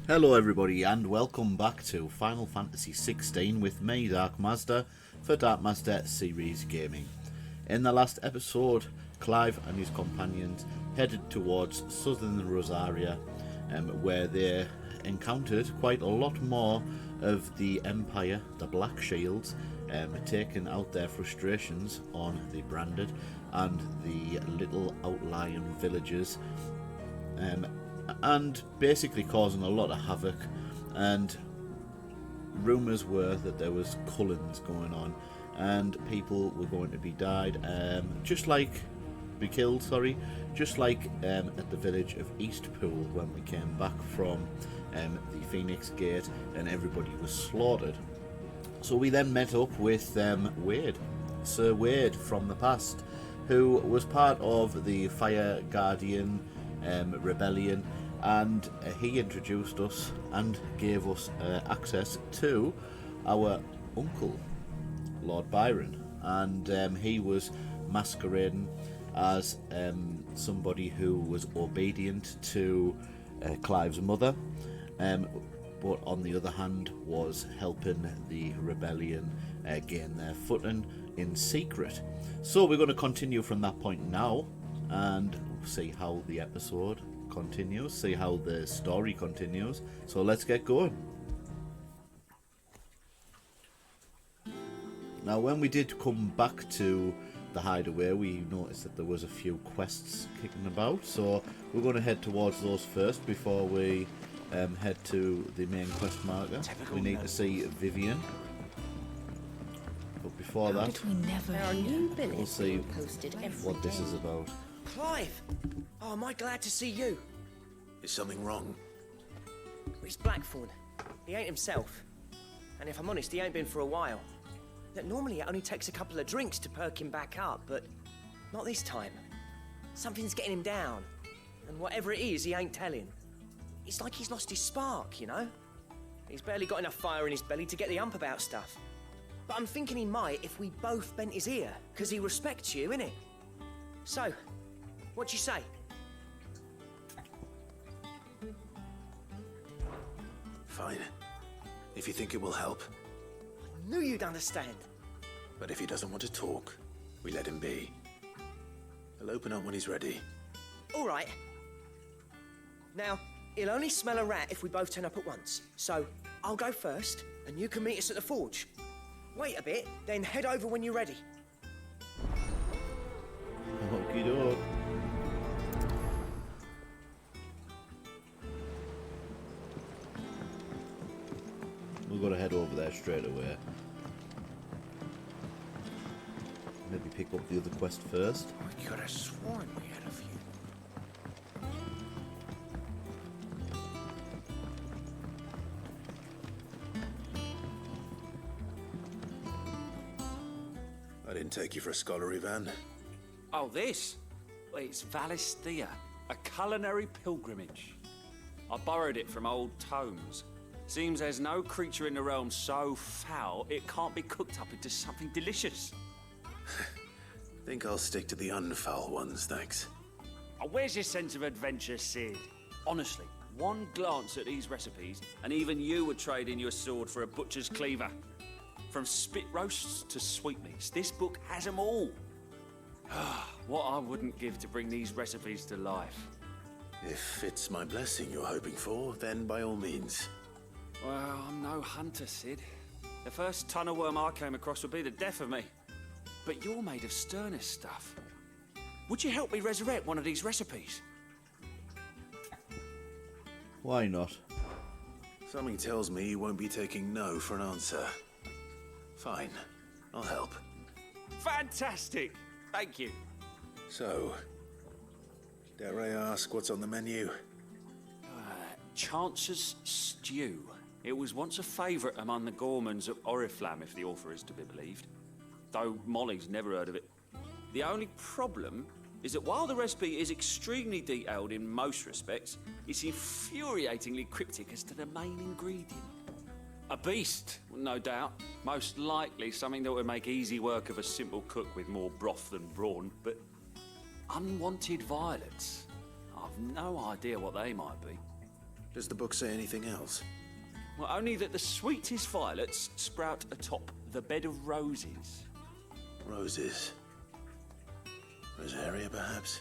Hello everybody and welcome back to Final Fantasy XVI with me, Dark Mazda, for Dark Mazda Series Gaming. In the last episode, Clive and his companions headed towards southern Rosaria, where they encountered quite a lot more of the Empire, the Black Shields, taking out their frustrations on the Branded and the little outlying villages, and basically causing a lot of havoc. And rumours were that there was Cullens going on and people were going to be just like at the village of Eastpool when we came back from the Phoenix Gate, and everybody was slaughtered. So we then met up with Wade, Sir Wade from the past, who was part of the Fire Guardian rebellion, and he introduced us and gave us access to our uncle, Lord Byron, and he was masquerading as somebody who was obedient to Clive's mother, but on the other hand was helping the rebellion gain their footing in secret. So we're going to continue from that point now and see how the episode continues, see how the story continues. So let's get going. Now, when we did come back to the hideaway, we noticed that there was a few quests kicking about, so we're going to head towards those first before we head to the main quest marker. We need to see Vivian, but before that we'll see what this is about. Clive! Oh, am I glad to see you? Is something wrong? It's Blackthorn. He ain't himself. And if I'm honest, he ain't been for a while. That normally it only takes a couple of drinks to perk him back up, but not this time. Something's getting him down. And whatever it is, he ain't telling. It's like he's lost his spark, you know? He's barely got enough fire in his belly to get the ump about stuff. But I'm thinking he might if we both bent his ear, because he respects you, innit? So, what you say? Fine. If you think it will help. I knew you'd understand. But if he doesn't want to talk, we let him be. He'll open up when he's ready. All right. Now, he'll only smell a rat if we both turn up at once. So, I'll go first, and you can meet us at the forge. Wait a bit, then head over when you're ready. Okie doke. We're going to head over there straight away. Maybe pick up the other quest first. I could have sworn we had a few. I didn't take you for a scholarly van. Oh, this? Well, it's Valisthea, a culinary pilgrimage. I borrowed it from old tomes. Seems there's no creature in the realm so foul it can't be cooked up into something delicious. Think I'll stick to the unfoul ones, thanks. Oh, where's your sense of adventure, Sid? Honestly, one glance at these recipes, and even you would trade in your sword for a butcher's cleaver. From spit roasts to sweetmeats, this book has them all. What I wouldn't give to bring these recipes to life. If it's my blessing you're hoping for, then by all means. Well, I'm no hunter, Sid. The first tunnel worm I came across would be the death of me. But you're made of sterner stuff. Would you help me resurrect one of these recipes? Why not? Something tells me you won't be taking no for an answer. Fine, I'll help. Fantastic! Thank you. So, dare I ask what's on the menu? Chance's Stew. It was once a favourite among the gourmands of Oriflamme, if the author is to be believed. Though Molly's never heard of it. The only problem is that while the recipe is extremely detailed in most respects, it's infuriatingly cryptic as to the main ingredient. A beast, no doubt. Most likely something that would make easy work of a simple cook with more broth than brawn, but unwanted violets. I've no idea what they might be. Does the book say anything else? Well, only that the sweetest violets sprout atop the bed of roses. Roses. Rosaria, perhaps?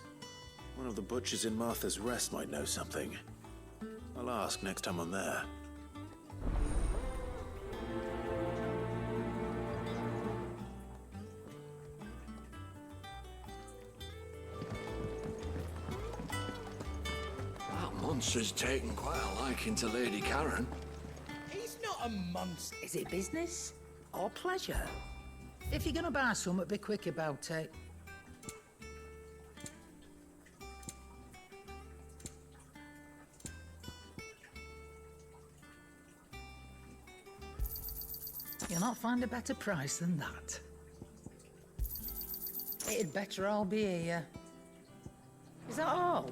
One of the butchers in Martha's Rest might know something. I'll ask next time I'm there. That monster's taken quite a liking to Lady Karen. He's not a monster. Is it business or pleasure? If you're gonna buy something, be quick about it. You'll not find a better price than that. It'd better all be here. Is that all?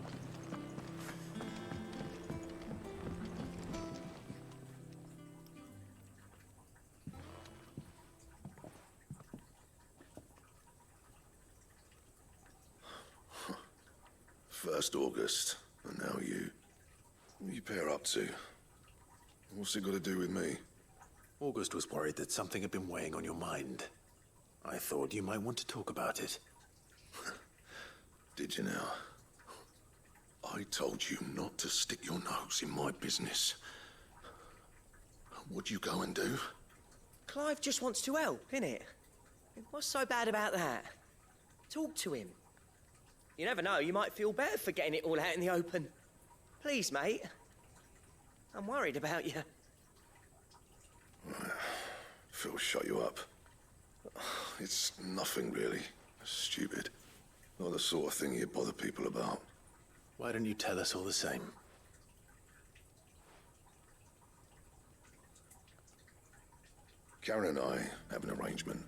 First August, and now you. What are you pair up to? What's it got to do with me? August was worried that something had been weighing on your mind. I thought you might want to talk about it. Did you now? I told you not to stick your nose in my business. What'd you go and do? Clive just wants to help, innit? What's so bad about that? Talk to him. You never know, you might feel better for getting it all out in the open. Please, mate. I'm worried about you. Phil shut you up. It's nothing really. Stupid. Not the sort of thing you bother people about. Why don't you tell us all the same? Karen and I have an arrangement.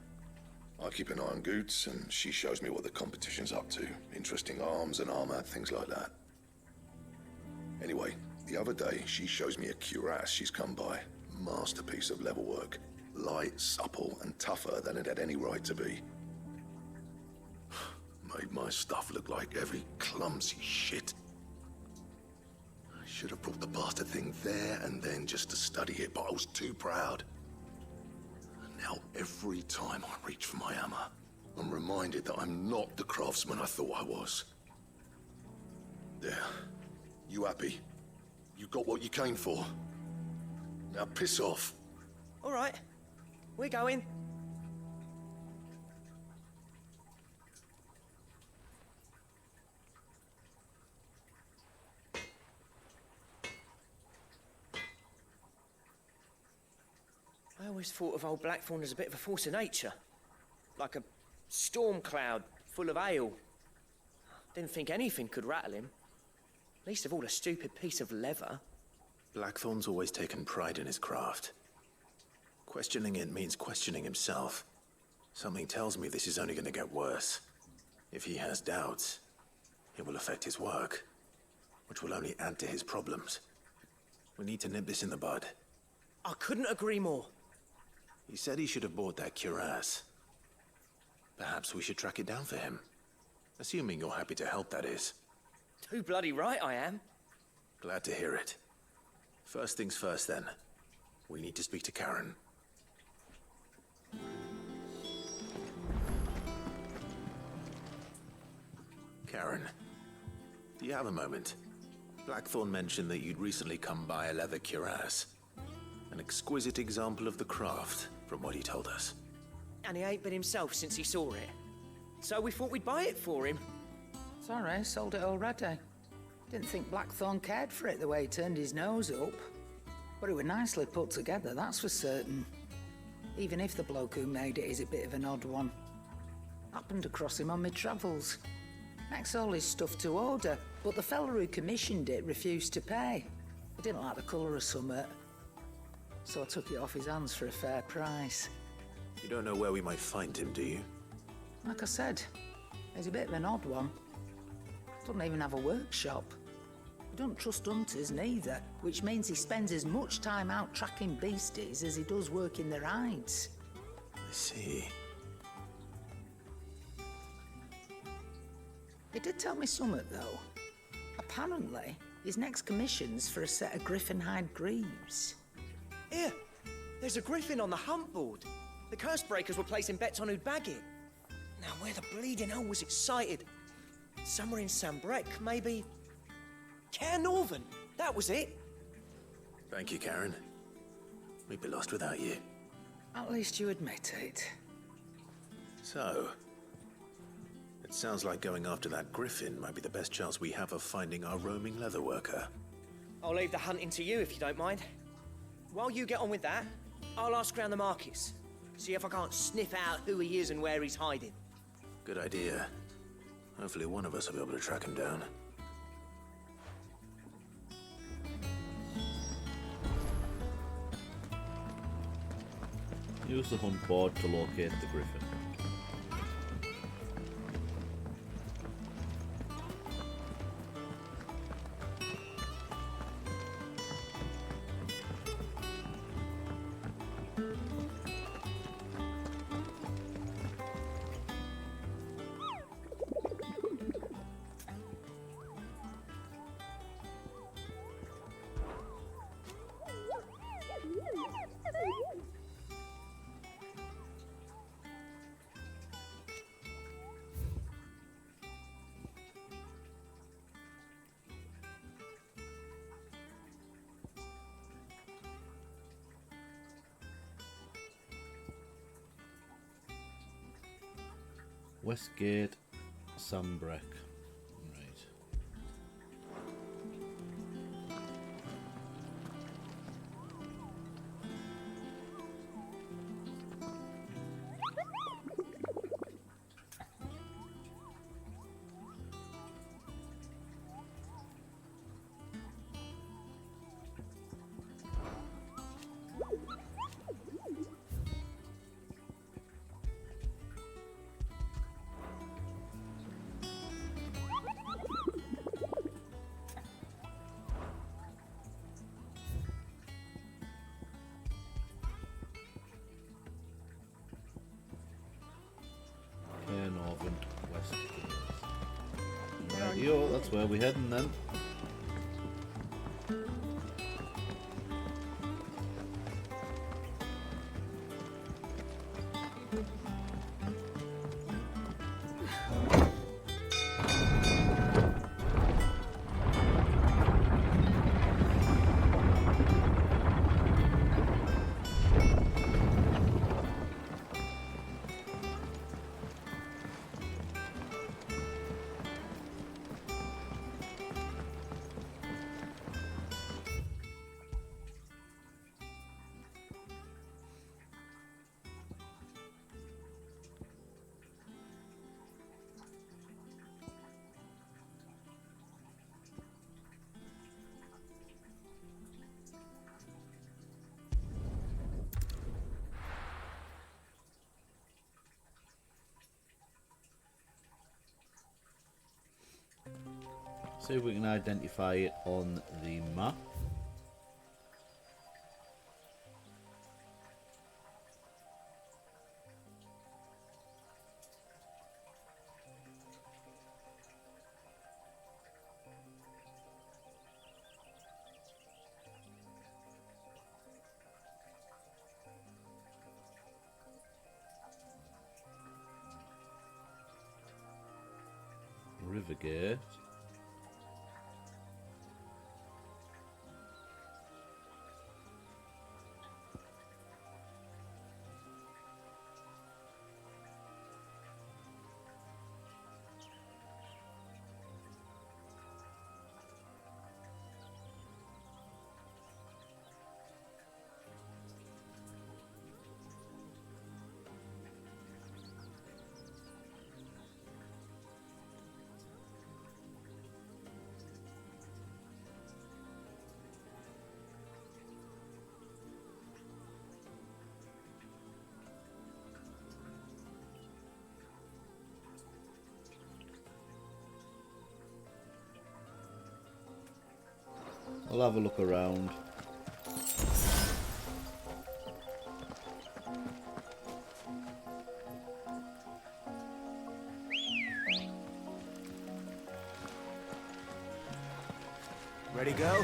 I keep an eye on Goots, and she shows me what the competition's up to. Interesting arms and armor, things like that. Anyway, the other day, she shows me a cuirass she's come by. Masterpiece of level work. Light, supple, and tougher than it had any right to be. Made my stuff look like heavy, clumsy shit. I should have brought the bastard thing there and then just to study it, but I was too proud. Now, every time I reach for my hammer, I'm reminded that I'm not the craftsman I thought I was. There. You happy? You got what you came for? Now piss off. All right, we're going. I always thought of old Blackthorn as a bit of a force of nature. Like a storm cloud full of ale. Didn't think anything could rattle him. Least of all a stupid piece of leather. Blackthorn's always taken pride in his craft. Questioning it means questioning himself. Something tells me this is only going to get worse. If he has doubts, it will affect his work, which will only add to his problems. We need to nip this in the bud. I couldn't agree more. He said he should have bought that cuirass. Perhaps we should track it down for him. Assuming you're happy to help, that is. Too bloody right I am. Glad to hear it. First things first, then. We need to speak to Karen. Karen, do you have a moment? Blackthorn mentioned that you'd recently come by a leather cuirass. An exquisite example of the craft, from what he told us. And he ain't been himself since he saw it. So we thought we'd buy it for him. Sorry, sold it already. Didn't think Blackthorn cared for it the way he turned his nose up. But it was nicely put together, that's for certain. Even if the bloke who made it is a bit of an odd one. Happened across him on my travels. Makes all his stuff to order, but the fella who commissioned it refused to pay. He didn't like the colour of summit. So I took it off his hands for a fair price. You don't know where we might find him, do you? Like I said, he's a bit of an odd one. Doesn't even have a workshop. He don't trust hunters neither, which means he spends as much time out tracking beasties as he does working their hides. I see. He did tell me something, though. Apparently, His next commission's for a set of Griffon hide greaves. Here, there's a Griffin on the hunt board. The curse breakers were placing bets on who'd bag it. Now, where the bleeding hell was it sighted? Somewhere in Sambrec, maybe... Care Northern, that was it. Thank you, Karen. We'd be lost without you. At least you admit it. So, it sounds like going after that Griffin might be the best chance we have of finding our roaming leatherworker. I'll leave the hunting to you if you don't mind. While you get on with that, I'll ask around the markets. See if I can't sniff out who he is and where he's hiding. Good idea. Hopefully one of us will be able to track him down. Use the hunt board to locate the Griffin. Westgate, Sambrec. Right. Northern, West. Right, yo, that's where we're heading then. See if we can identify it on the map. Rivergate. I'll have a look around. Ready, girl?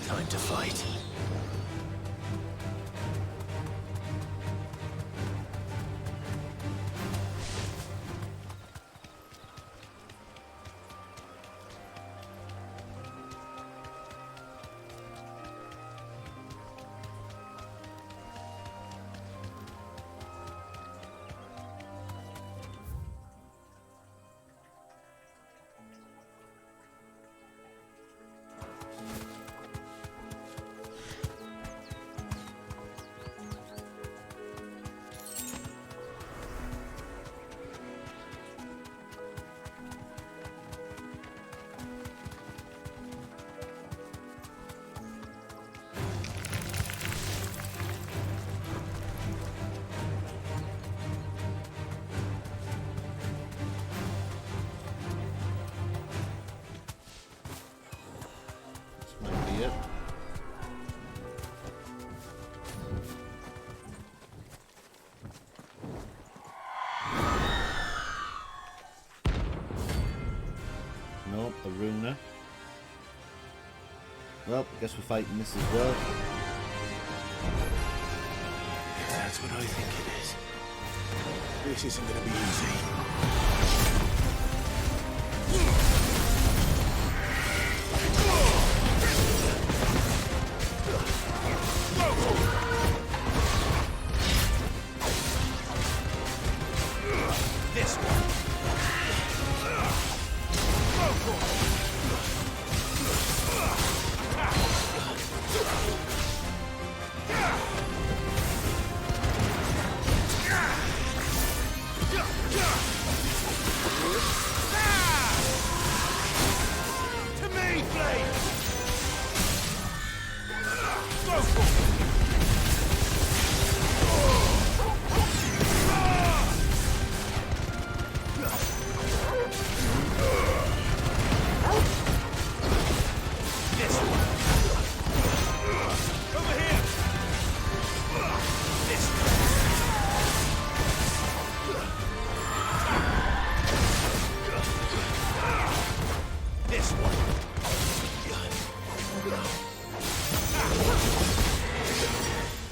Time to fight. It. Nope, a runer. Well, I guess we're fighting this as well. That's what I think it is. This isn't gonna be easy. This one. To me, Flame! Go for it!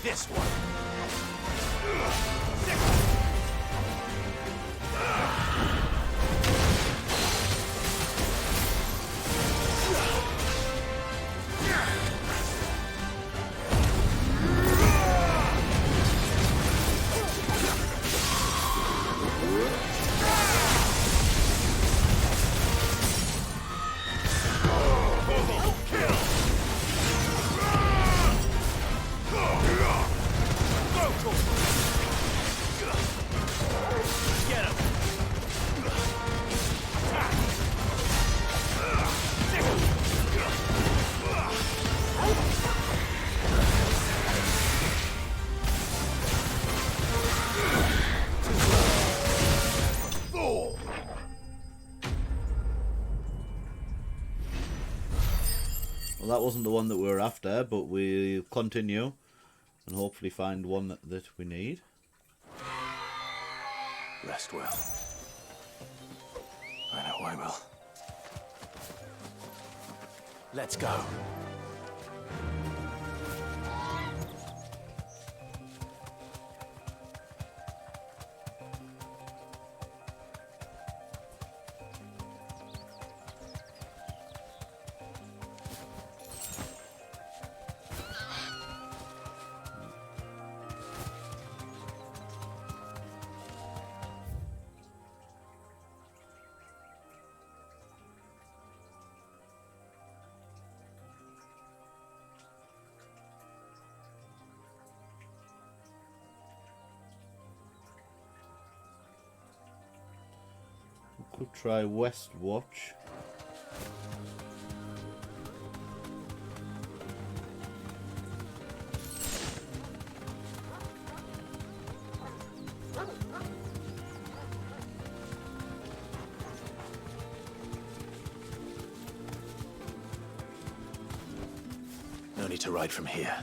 This one. Well, that wasn't the one that we were after, but we'll continue and hopefully find one that we need. Rest well. I know I will. Let's go. Could try West Watch. ready to ride from here.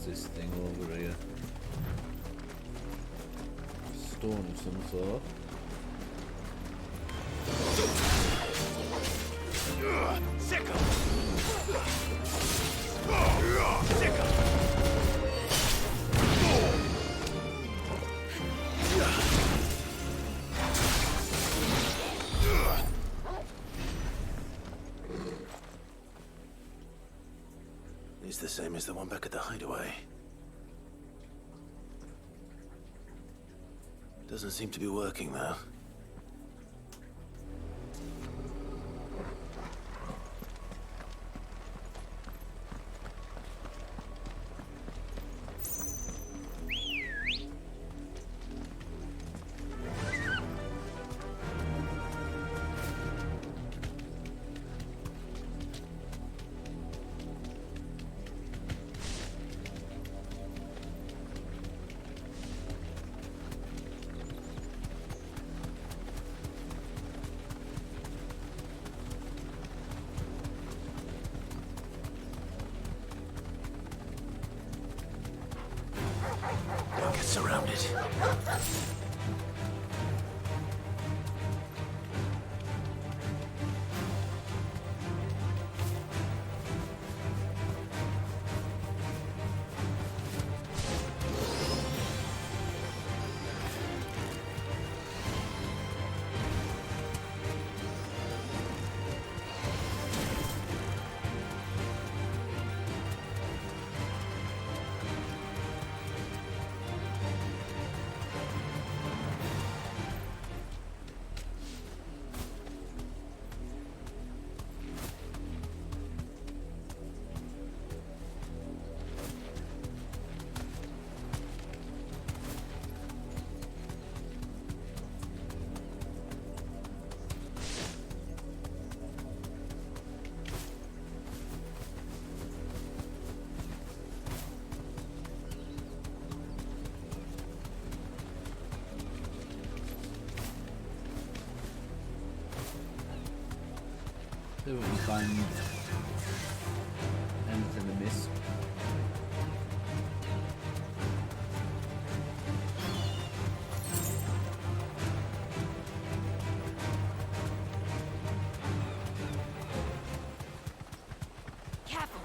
This thing over here. Stone of some sort. It's the same as the one back at the hideaway. Doesn't seem to be working, though. Don't get surrounded. See if we can find anything amiss. Careful.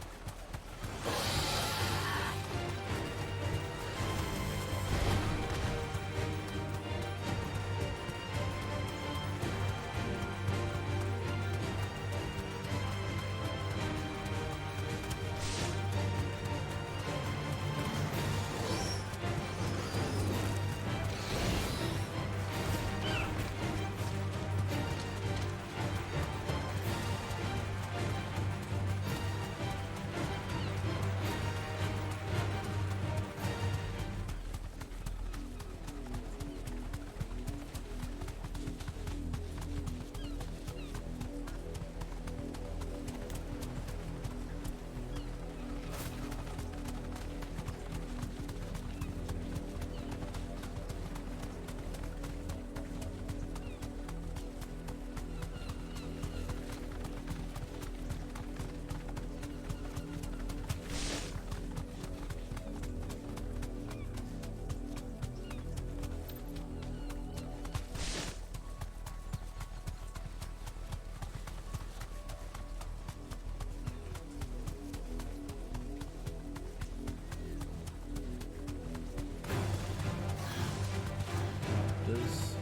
Does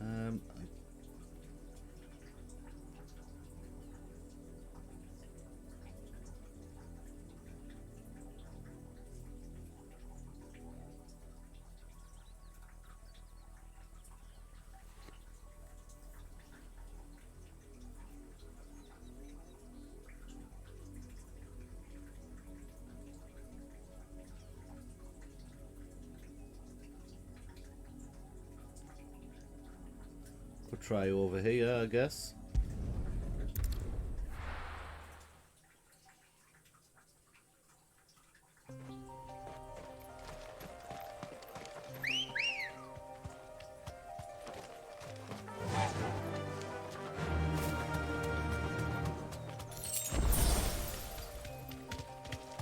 um we'll try over here, I guess.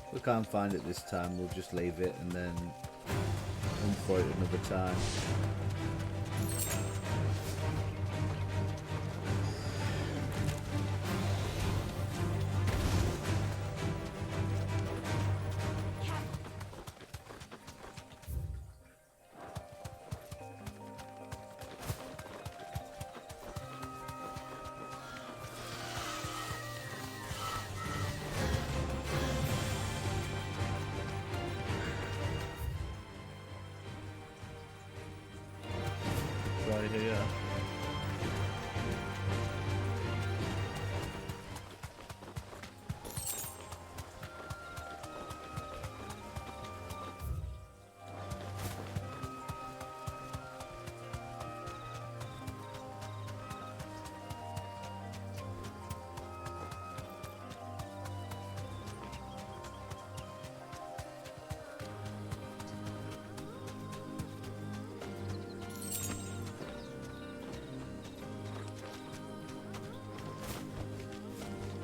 If we can't find it this time, we'll just leave it and then hunt for it another time. Right here.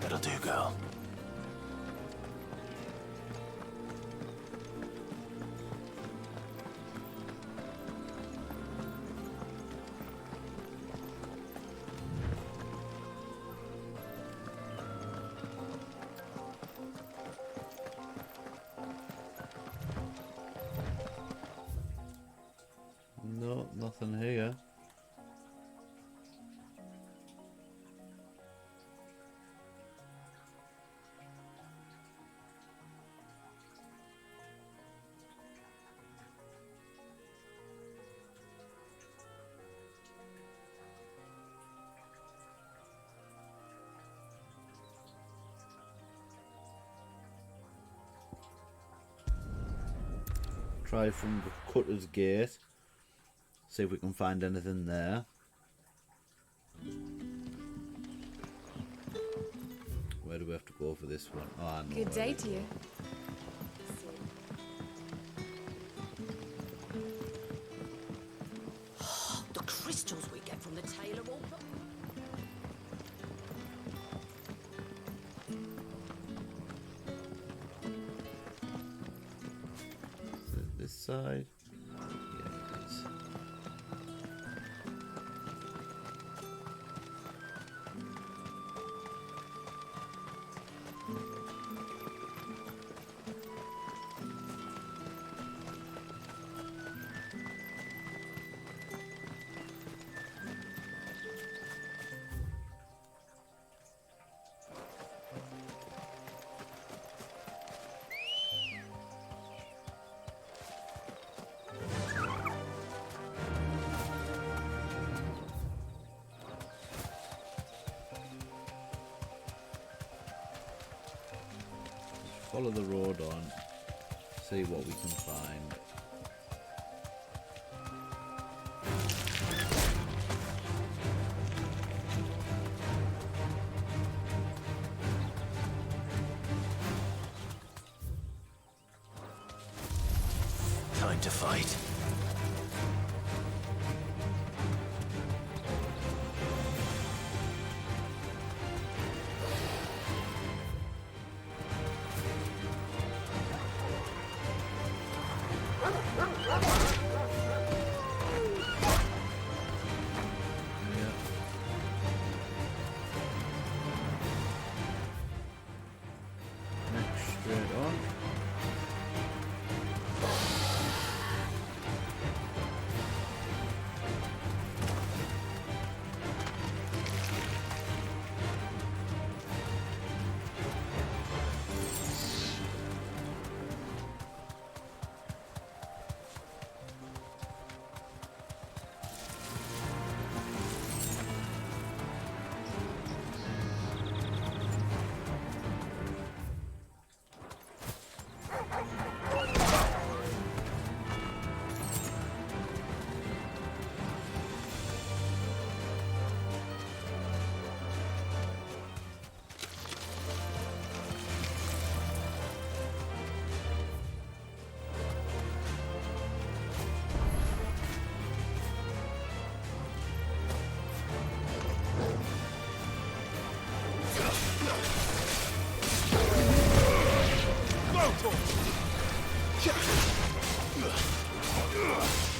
That'll do, girl. No, nothing here. try from the Cutter's Gate. See if we can find anything there. Where do we have to go for this one? Oh, I know. Good day to you. The crystals we get from the tailor all... Is it this side? Yeah, it is. Follow the road on, see what we can find. Time to fight. Next, straight on.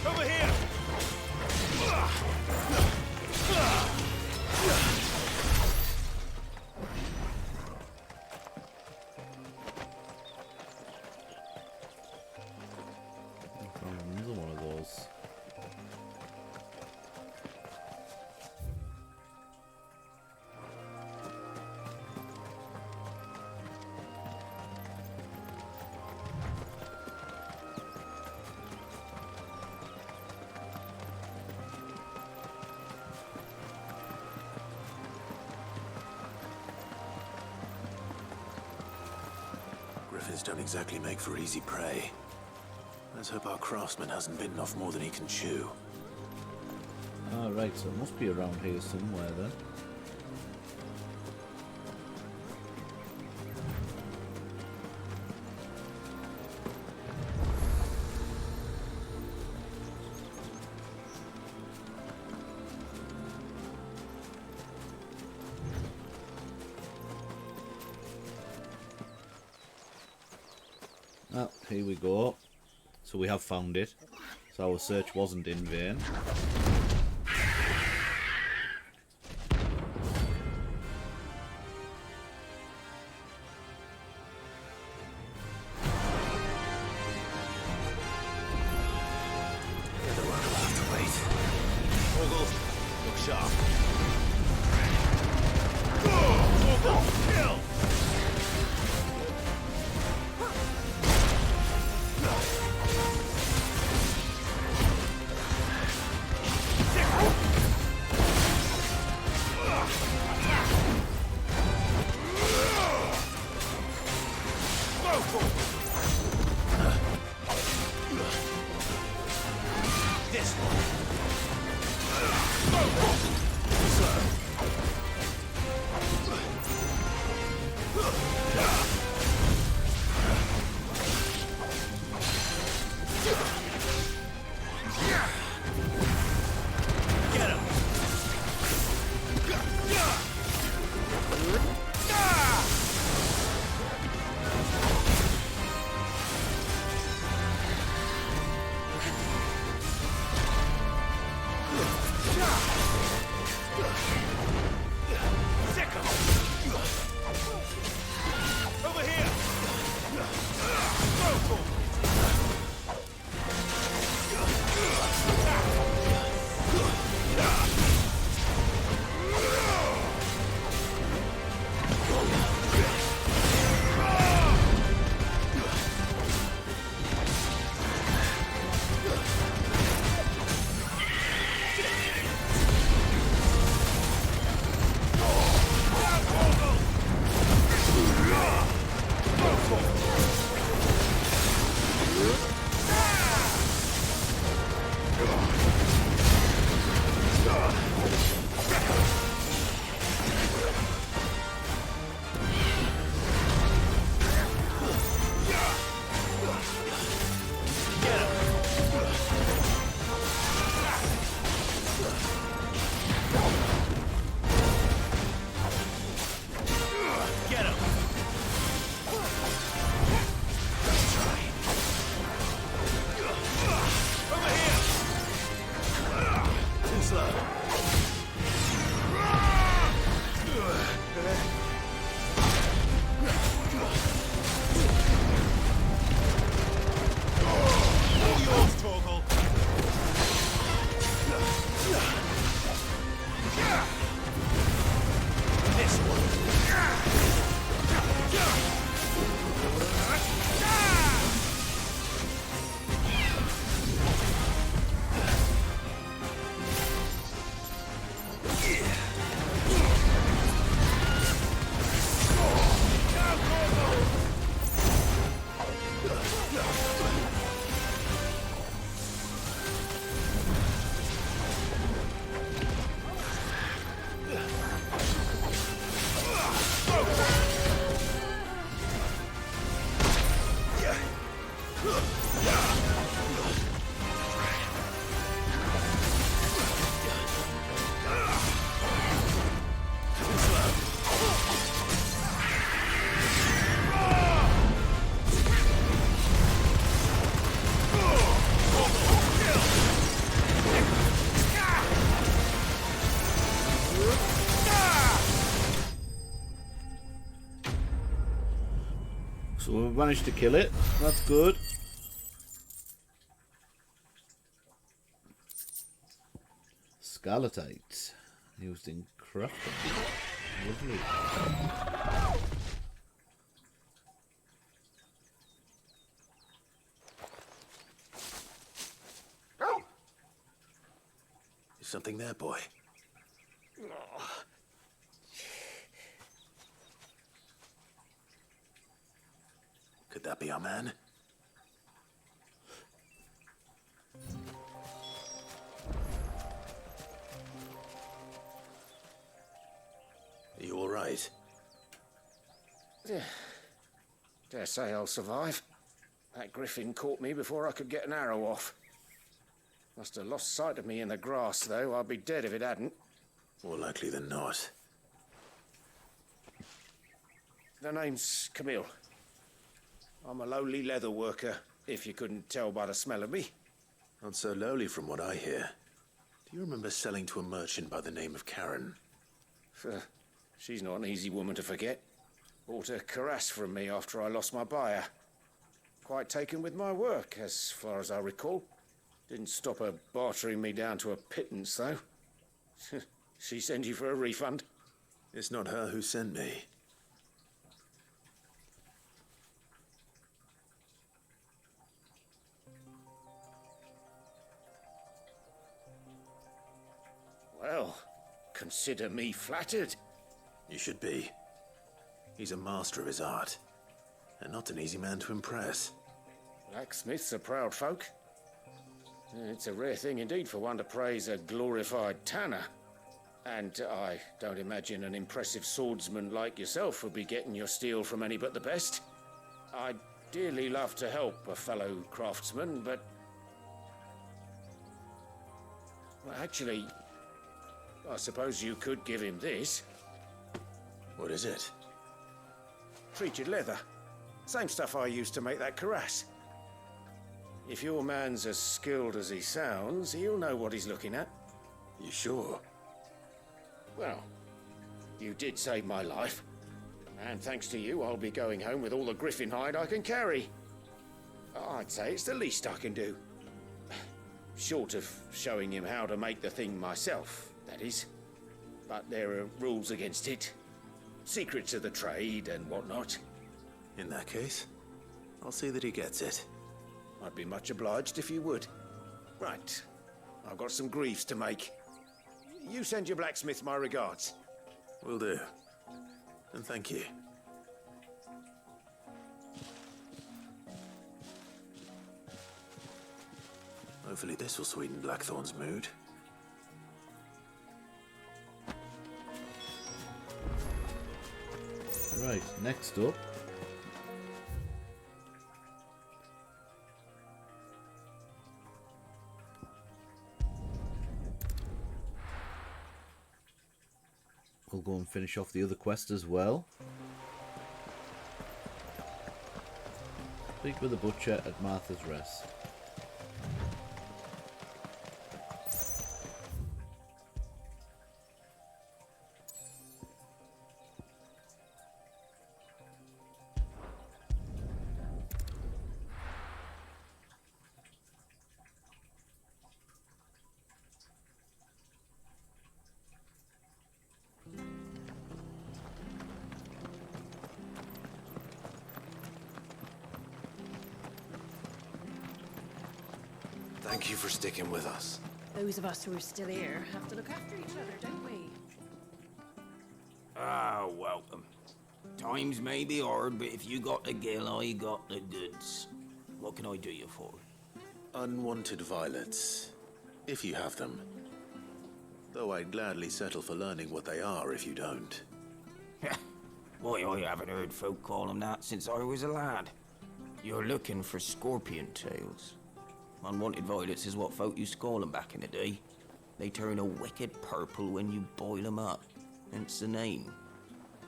Over here! Another one of those. Griffins don't exactly make for easy prey. Let's hope our craftsman hasn't bitten off more than he can chew. Ah, right, so it must be around here somewhere then. Ah, here we go. So we have found it. So our search wasn't in vain. The other one will have to wait. Orgel, look sharp. Orgel, kill! So we've managed to kill it. That's good. Scarletite. Used in crafting. Lovely. Is something there, boy? Could that be our man? Are you all right? Dare say I'll survive. That Griffin caught me before I could get an arrow off. Must have lost sight of me in the grass, though. I'd be dead if it hadn't. More likely than not. The name's Camille. I'm a lowly leather worker, if you couldn't tell by the smell of me. Not so lowly from what I hear. Do you remember selling to a merchant by the name of Karen? She's not an easy woman to forget. Bought a cuirass from me after I lost my buyer. Quite taken with my work, as far as I recall. Didn't stop her bartering me down to a pittance, though. She sent you for a refund? It's not her who sent me. Well, consider me flattered. You should be. He's a master of his art, and not an easy man to impress. Blacksmiths are proud folk. It's a rare thing indeed for one to praise a glorified tanner. And I don't imagine an impressive swordsman like yourself would be getting your steel from any but the best. I'd dearly love to help a fellow craftsman, but... well, actually, I suppose you could give him this. What is it? Treated leather. Same stuff I used to make that cuirass. If your man's as skilled as he sounds, he'll know what he's looking at. You sure? Well, you did save my life. And thanks to you, I'll be going home with all the Griffin hide I can carry. I'd say it's the least I can do. Short of showing him how to make the thing myself, that is. But there are rules against it. Secrets of the trade and whatnot. In that case, I'll see that he gets it. I'd be much obliged if you would. Right. I've got some griefs to make. You send your blacksmith my regards. Will do. And thank you. Hopefully this will sweeten Blackthorn's mood. Right, next up. We'll go and finish off the other quest as well. Speak with the butcher at Martha's Rest. Thank you for sticking with us. Those of us who are still here have to look after each other, don't we? Ah, welcome. Times may be hard, but if you got the gill, I got the goods. What can I do you for? Unwanted violets, if you have them. Though I'd gladly settle for learning what they are if you don't. Why, I haven't heard folk call them that since I was a lad. You're looking for scorpion tails. Unwanted violets is what folk used to call them back in the day. They turn a wicked purple when you boil them up. Hence the name.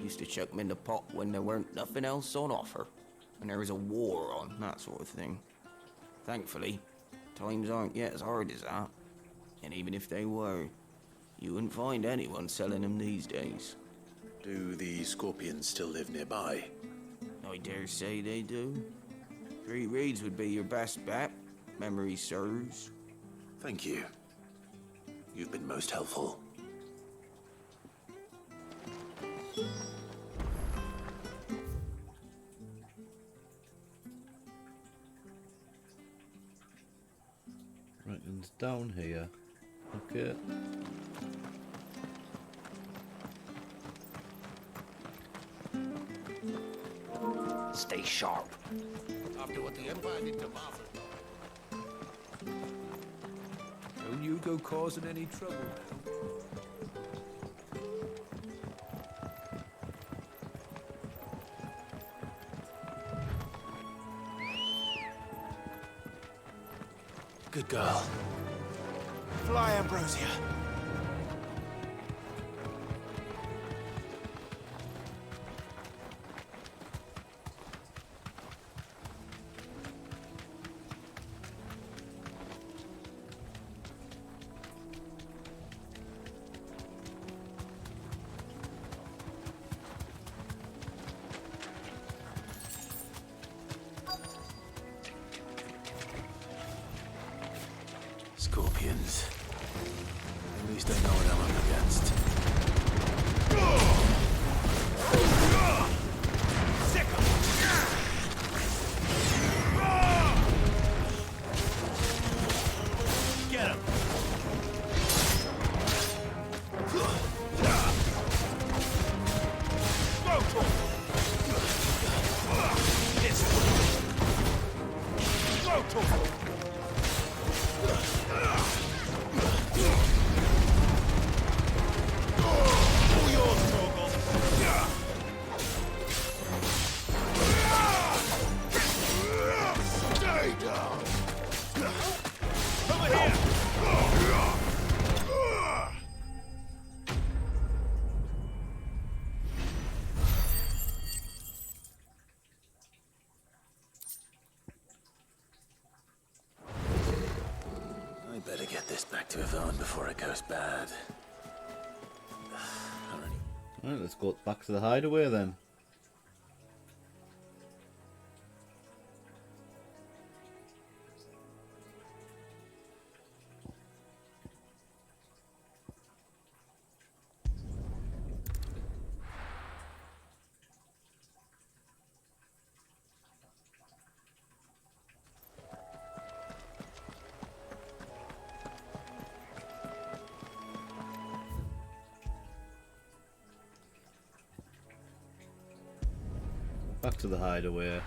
Used to chuck them in the pot when there weren't nothing else on offer. And there was a war on, that sort of thing. Thankfully, times aren't yet as hard as that. And even if they were, you wouldn't find anyone selling them these days. Do the scorpions still live nearby? I dare say they do. 3 reeds would be your best bet. Memory serves. Thank you. You've been most helpful. Right, and it's down here. Okay. Stay sharp. After what the Empire did to Martha. Don't you go causing any trouble now. Good girl. Fly, Ambrosia. Scorpions. At least I know what I'm up against. Get him! I better get this back to Yvonne before it goes bad. Alright, let's go back to the hideaway then. Back to the hideaway.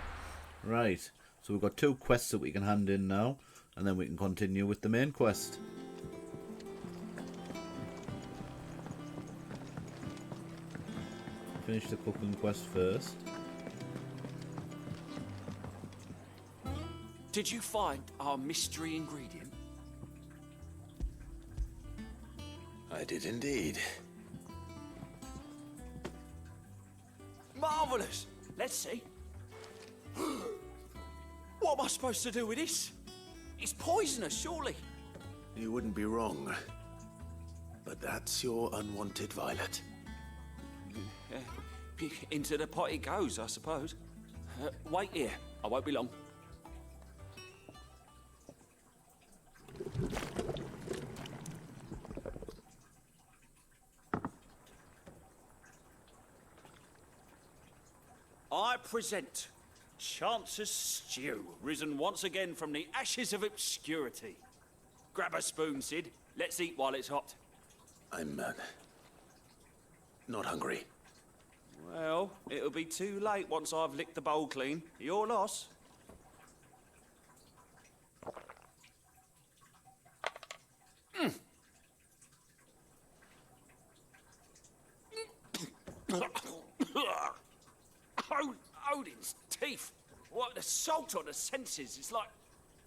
Right, so we've got 2 quests that we can hand in now, and then we can continue with the main quest. Finish the cooking quest first. Did you find our mystery ingredient? I did indeed. Marvellous! Let's see. What am I supposed to do with this? It's poisonous, surely. You wouldn't be wrong. But that's your unwanted violet. Into the pot it goes, I suppose. Wait here. I won't be long. I present Chance's Stew, risen once again from the ashes of obscurity. Grab a spoon, Sid. Let's eat while it's hot. I'm, not hungry. Well, it'll be too late once I've licked the bowl clean. Your loss. Odin's teeth. What, the salt on the senses. It's like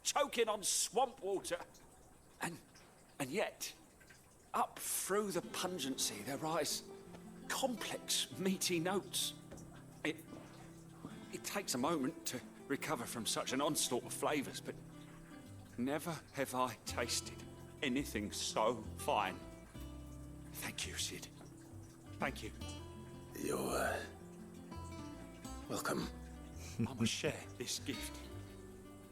choking on swamp water. And yet, up through the pungency, there rise complex, meaty notes. It takes a moment to recover from such an onslaught of flavors, but never have I tasted anything so fine. Thank you, Sid. Thank you. You're, welcome. I must share this gift.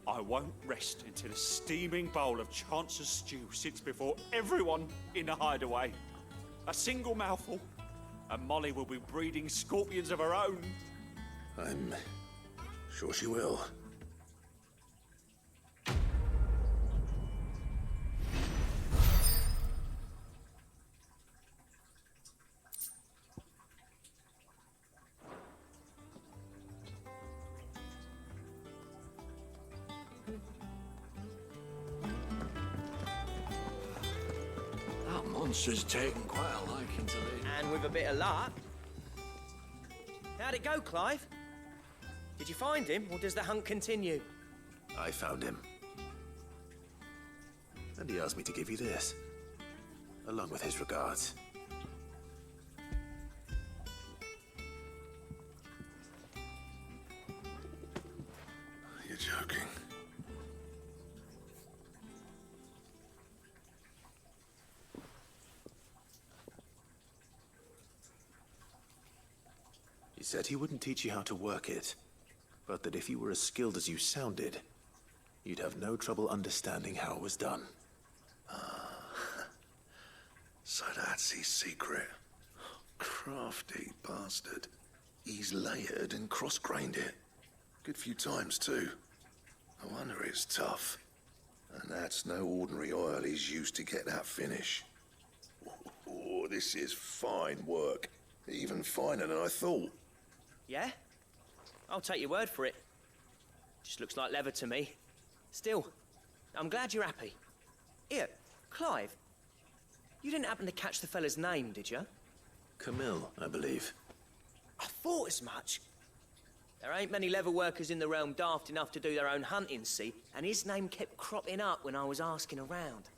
I won't rest until a steaming bowl of Chance's Stew sits before everyone in the hideaway. A single mouthful, and Molly will be breeding scorpions of her own. I'm sure she will. That monster's taken quite a liking to me. And with a bit of luck. How'd it go, Clive? Did you find him, or does the hunt continue? I found him. And he asked me to give you this, along with his regards. You're joking. He said he wouldn't teach you how to work it, but that if you were as skilled as you sounded, you'd have no trouble understanding how it was done. So that's his secret. Crafty bastard. He's layered and cross-grained it. Good few times, too. No wonder it's tough. And that's no ordinary oil he's used to get that finish. Oh, this is fine work. Even finer than I thought. Yeah? I'll take your word for it. Just looks like leather to me. Still, I'm glad you're happy. Here, Clive, you didn't happen to catch the fella's name, did you? Camille, I believe. I thought as much. There ain't many leather workers in the realm daft enough to do their own hunting, see, and his name kept cropping up when I was asking around.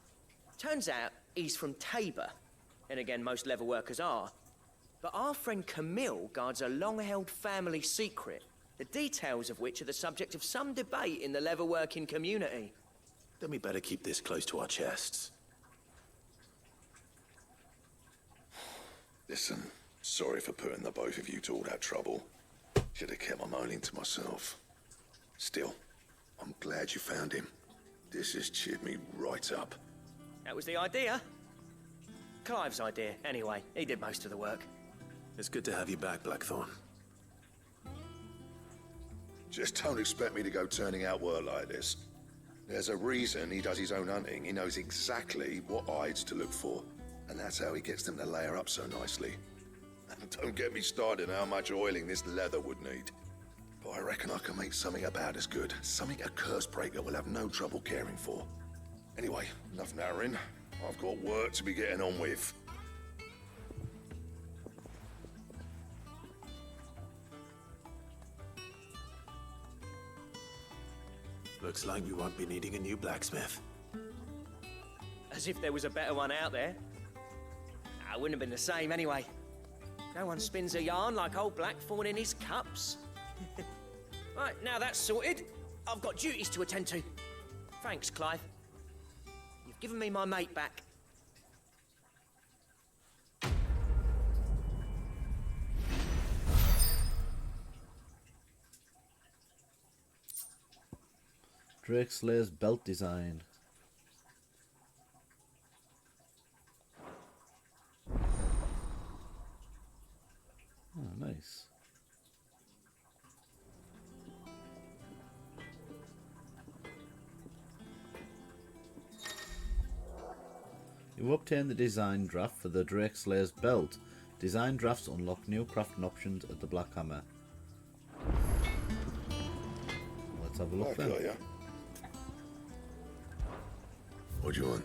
Turns out he's from Tabor, and again, most leather workers are. But our friend Camille guards a long-held family secret, the details of which are the subject of some debate in the leather-working community. Then we better keep this close to our chests. Listen, sorry for putting the both of you to all that trouble. Should have kept my moaning to myself. Still, I'm glad you found him. This has cheered me right up. That was the idea. Clive's idea, anyway. He did most of the work. It's good to have you back, Blackthorn. Just don't expect me to go turning out work like this. There's a reason he does his own hunting. He knows exactly what hides to look for. And that's how he gets them to layer up so nicely. And don't get me started on how much oiling this leather would need. I reckon I can make something about as good. Something a curse breaker will have no trouble caring for. Anyway, enough narrowing. I've got work to be getting on with. Looks like we won't be needing a new blacksmith. As if there was a better one out there. I wouldn't have been the same anyway. No one spins a yarn like old Blackthorn in his cups. Right, now that's sorted, I've got duties to attend to. Thanks, Clive. You've given me my mate back. Drake belt design. Oh, nice. You obtain the design draft for the Drake Slayer's belt. Design drafts unlock new crafting options at the Black Hammer. Let's have a look then. Ya. What do you want?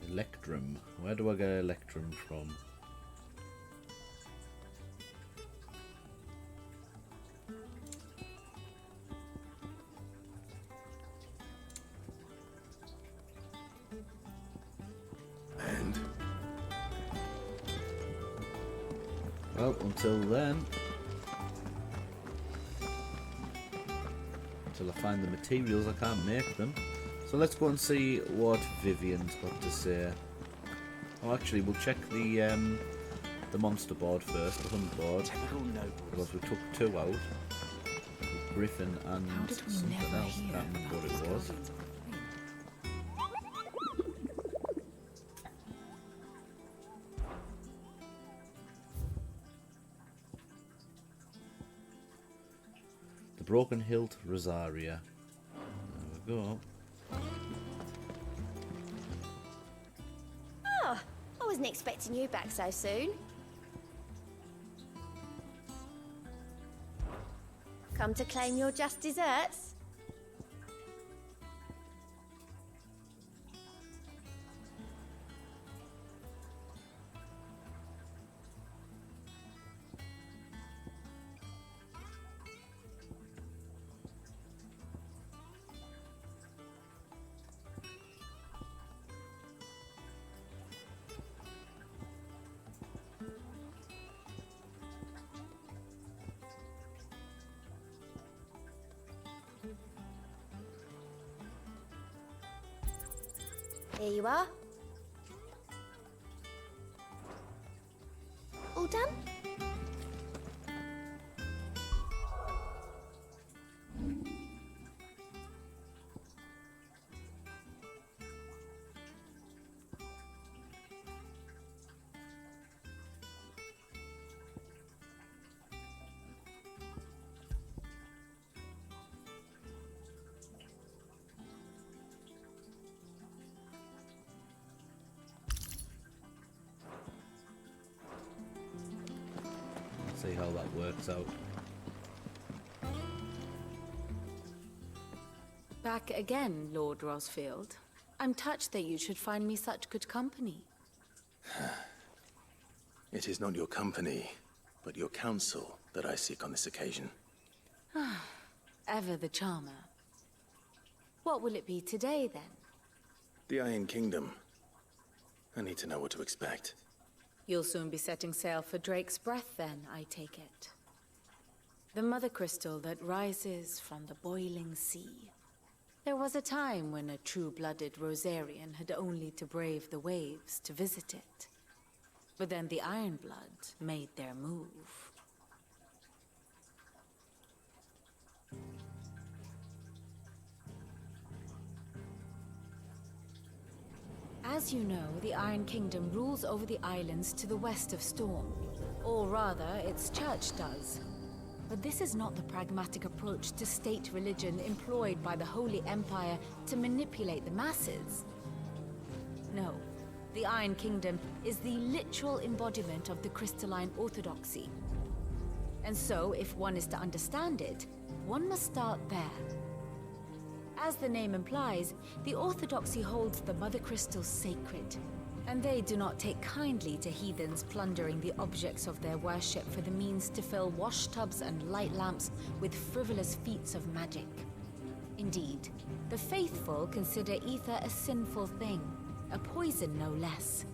Electrum. Where do I get Electrum from? And? Well, until then. Until I find the materials, I can't make them. So let's go and see what Vivian's got to say. Oh, actually, we'll check the monster board first, the hunt board. Typical noble. Because we took 2 out. Griffon and How did we something never else. hear Can't remember what about it these was. goblins? The Broken Hilt Rosaria. There we go. Oh, I wasn't expecting you back so soon. Come to claim your just desserts? Here you are. All done? See how that works out. Back again, Lord Rosfield. I'm touched that you should find me such good company. It is not your company, but your counsel that I seek on this occasion. Ever the charmer. What will it be today, then? The Iron Kingdom. I need to know what to expect. You'll soon be setting sail for Drake's Breath, then, I take it. The mother crystal that rises from the boiling sea. There was a time when a true-blooded Rosarian had only to brave the waves to visit it. But then the Ironblood made their move. As you know, the Iron Kingdom rules over the islands to the west of Storm. Or rather, its church does. But this is not the pragmatic approach to state religion employed by the Holy Empire to manipulate the masses. No, the Iron Kingdom is the literal embodiment of the crystalline orthodoxy. And so, if one is to understand it, one must start there. As the name implies, the orthodoxy holds the Mother Crystals sacred, and they do not take kindly to heathens plundering the objects of their worship for the means to fill washtubs and light lamps with frivolous feats of magic. Indeed, the faithful consider ether a sinful thing, a poison no less.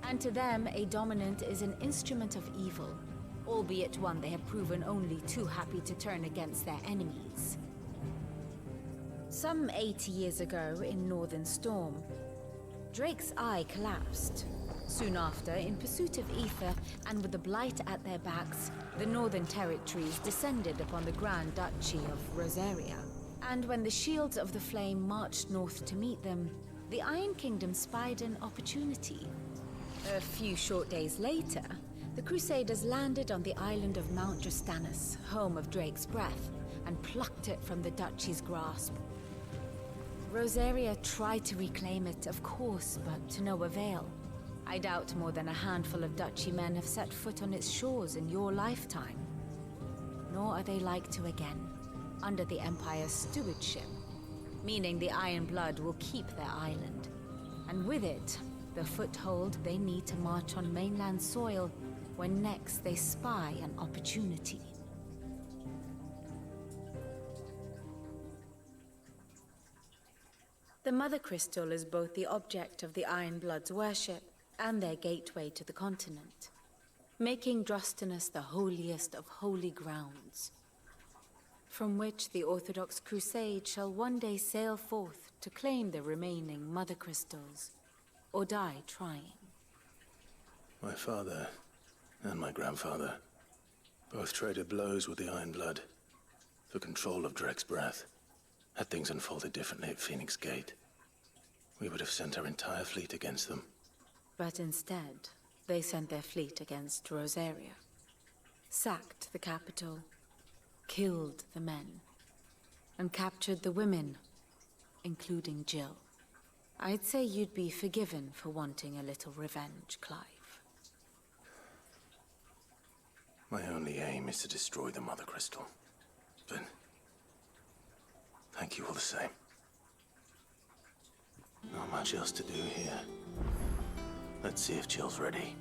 And to them, a dominant is an instrument of evil, albeit one they have proven only too happy to turn against their enemies. Some 80 years ago, in Northern Storm, Drake's eye collapsed. Soon after, in pursuit of ether and with the blight at their backs, the Northern Territories descended upon the Grand Duchy of Rosaria. And when the Shields of the Flame marched north to meet them, the Iron Kingdom spied an opportunity. A few short days later, the Crusaders landed on the island of Mount Justanus, home of Drake's breath, and plucked it from the Duchy's grasp. Rosaria tried to reclaim it, of course, but to no avail. I doubt more than a handful of Duchy men have set foot on its shores in your lifetime. Nor are they like to again, under the Empire's stewardship, meaning the Iron Blood will keep their island. And with it, the foothold they need to march on mainland soil when next they spy an opportunity. The Mother Crystal is both the object of the Iron Blood's worship and their gateway to the continent, making Drostanus the holiest of holy grounds, from which the Orthodox Crusade shall one day sail forth to claim the remaining Mother Crystals, or die trying. My father and my grandfather both traded blows with the Iron Blood for control of Drake's breath. Had things unfolded differently at Phoenix Gate, we would have sent our entire fleet against them. But instead, they sent their fleet against Rosaria, sacked the capital, killed the men, and captured the women, including Jill. I'd say you'd be forgiven for wanting a little revenge, Clive. My only aim is to destroy the Mother Crystal. But thank you all the same. Not much else to do here. Let's see if Jill's ready.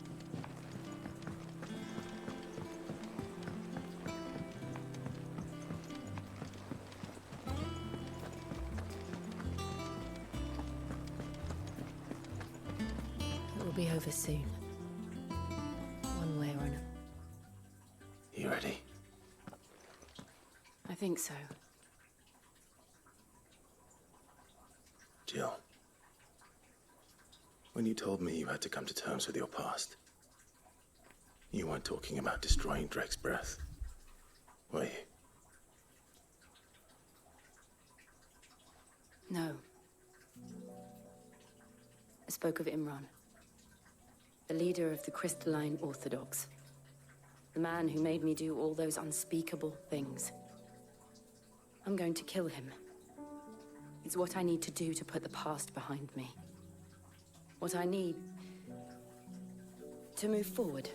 It will be over soon. One way or another. You ready? I think so. Jill, when you told me you had to come to terms with your past, you weren't talking about destroying Drake's breath, were you? No. I spoke of Imran, the leader of the Crystalline Orthodox. The man who made me do all those unspeakable things. I'm going to kill him. It's what I need to do to put the past behind me. What I need to move forward.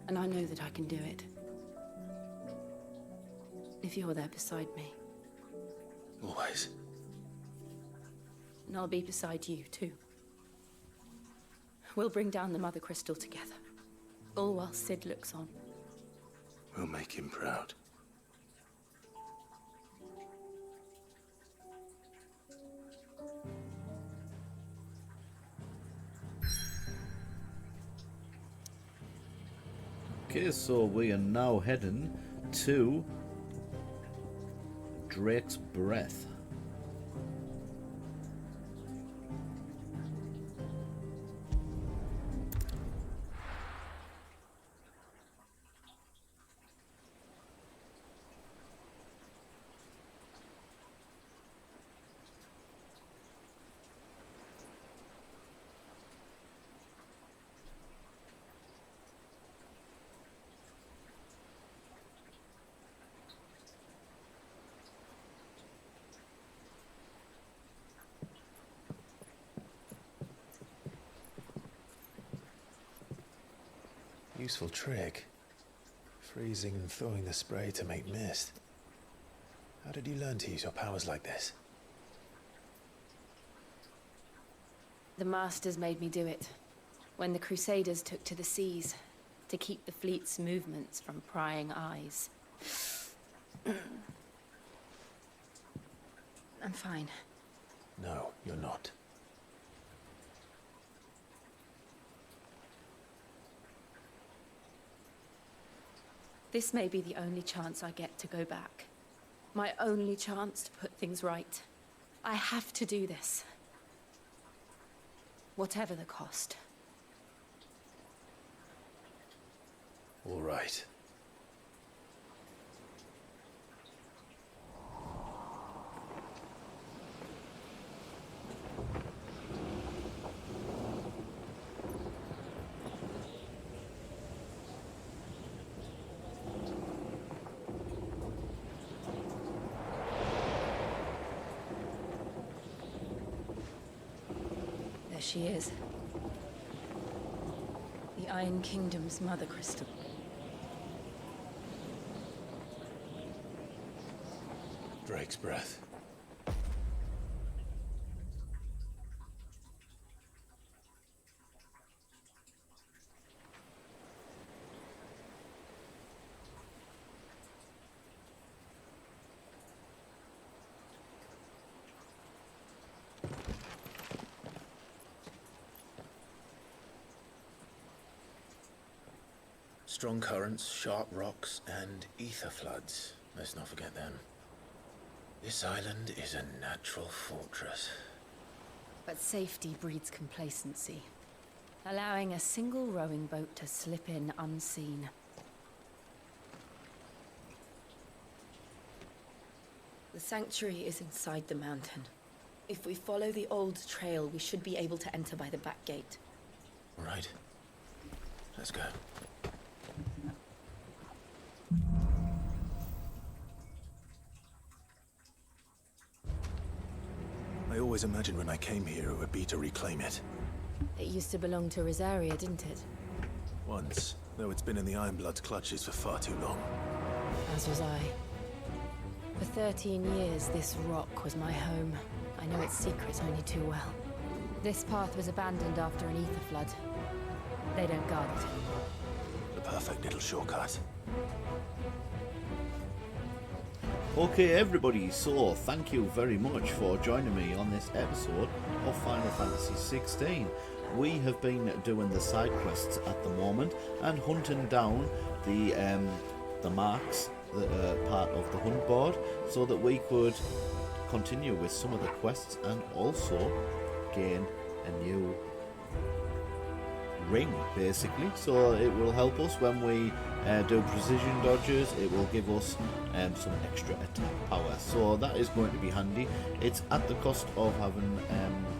And I know that I can do it. If you're there beside me. Always. And I'll be beside you, too. We'll bring down the Mother Crystal together. All while Sid looks on. We'll make him proud. Okay, so we are now heading to Drake's Breath. useful trick. Freezing and throwing the spray to make mist. How did you learn to use your powers like this? The Masters made me do it. When the Crusaders took to the seas, to keep the fleet's movements from prying eyes. I'm fine. No, you're not. This may be the only chance I get to go back. My only chance to put things right. I have to do this. Whatever the cost. All right. There she is. The Iron Kingdom's Mother Crystal. Drake's breath. Strong currents, sharp rocks, and ether floods. Let's not forget them. This island is a natural fortress. But safety breeds complacency, allowing a single rowing boat to slip in unseen. The sanctuary is inside the mountain. If we follow the old trail, we should be able to enter by the back gate. Right. Let's go. I always imagined when I came here it would be to reclaim it. It used to belong to Rosaria, didn't it? Once, though it's been in the Ironblood's clutches for far too long. As was I. For 13 years, this rock was my home. I know its secrets only too well. This path was abandoned after an ether flood. They don't guard it anymore. The perfect little shortcut. Okay everybody, so thank you very much for joining me on this episode of Final Fantasy XVI. We have been doing the side quests at the moment and hunting down the marks that are part of the hunt board so that we could continue with some of the quests and also gain a new ring basically, so it will help us when we do precision dodges. It will give us some extra attack power, so that is going to be handy. It's at the cost of having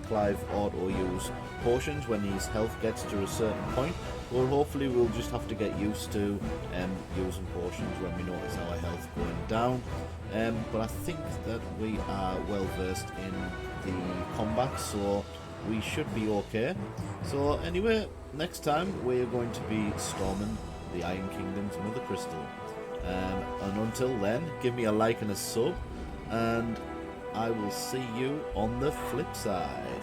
Clive auto use potions when his health gets to a certain point, but hopefully we'll just have to get used to using potions when we notice our health going down. But I think that we are well versed in the combat, so we should be okay. So anyway, next time we're going to be storming the Iron Kingdom's Mother Crystal. And until then, give me a like and a sub, and I will see you on the flip side.